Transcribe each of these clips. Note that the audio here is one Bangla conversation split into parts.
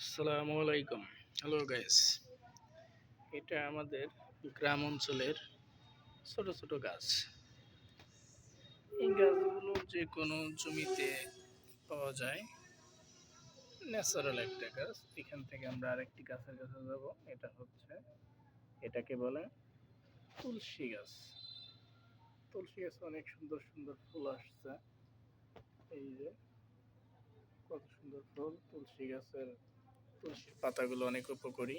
আসসালামু আলাইকুম। হ্যালো গাইস, এটা আমাদের গ্রাম অঞ্চলের ছোট ছোট গাছ। এই গাছগুলো যে কোনো জমিতে পাওয়া যায়। ন্যাচারাল একটা গাছ। এখান থেকে আমরা আরেকটি গাছের কাছে যাব। এটাকে বলে তুলসী গাছ। তুলসী গাছে অনেক সুন্দর সুন্দর ফুল আসছে। এই যে কত সুন্দর ফুল। তুলসীর পাতাগুলো অনেক উপকারী।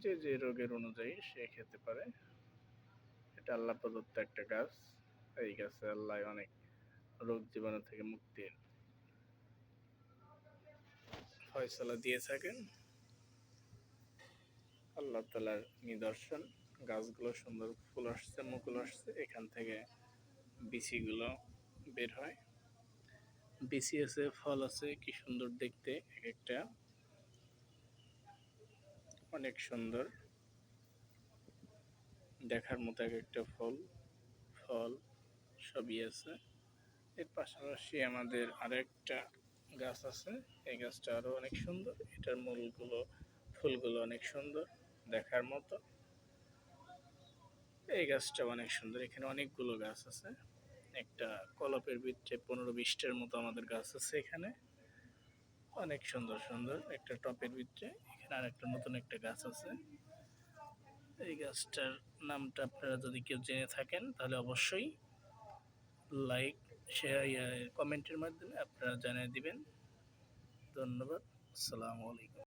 যে যে রোগের অনুযায়ী সে খেতে পারে। এটা আল্লাহ প্রদত্ত একটা গাছ। এই গাছে আল্লাহ অনেক রোগ জীবাণু থেকে মুক্তির ফয়সালা দিয়ে থাকেন। আল্লাহ তাআলার নিদর্শন। গাছগুলো সুন্দর ফুল আসছে, মুকুল আসছে। এখান থেকে বিচিগুলো বের হয়। বিচি আছে, ফল আছে। কি সুন্দর দেখতে এক একটা, অনেক সুন্দর দেখার মতো এক একটা ফল সবই আছে। এর পাশাপাশি আমাদের আরেকটা গাছ আছে। এই গাছটা আরো অনেক সুন্দর। এটার ফুলগুলো অনেক সুন্দর দেখার মতো। এই গাছটা অনেক সুন্দর। এখানে অনেকগুলো গাছ আছে। একটা কলপের ভিতরে 15-20টার মতো আমাদের গাছ আছে। এখানে অনেক সুন্দর সুন্দর একটা টপের ভিতরে এখানে আরেকটা নতুন একটা গাছ আছে। এই গাছটার নামটা আপনারা যদি কেউ জেনে থাকেন তাহলে অবশ্যই লাইক, শেয়ার, কমেন্টের মাধ্যমে আপনারা জানিয়ে দিবেন। ধন্যবাদ। আসসালামু আলাইকুম।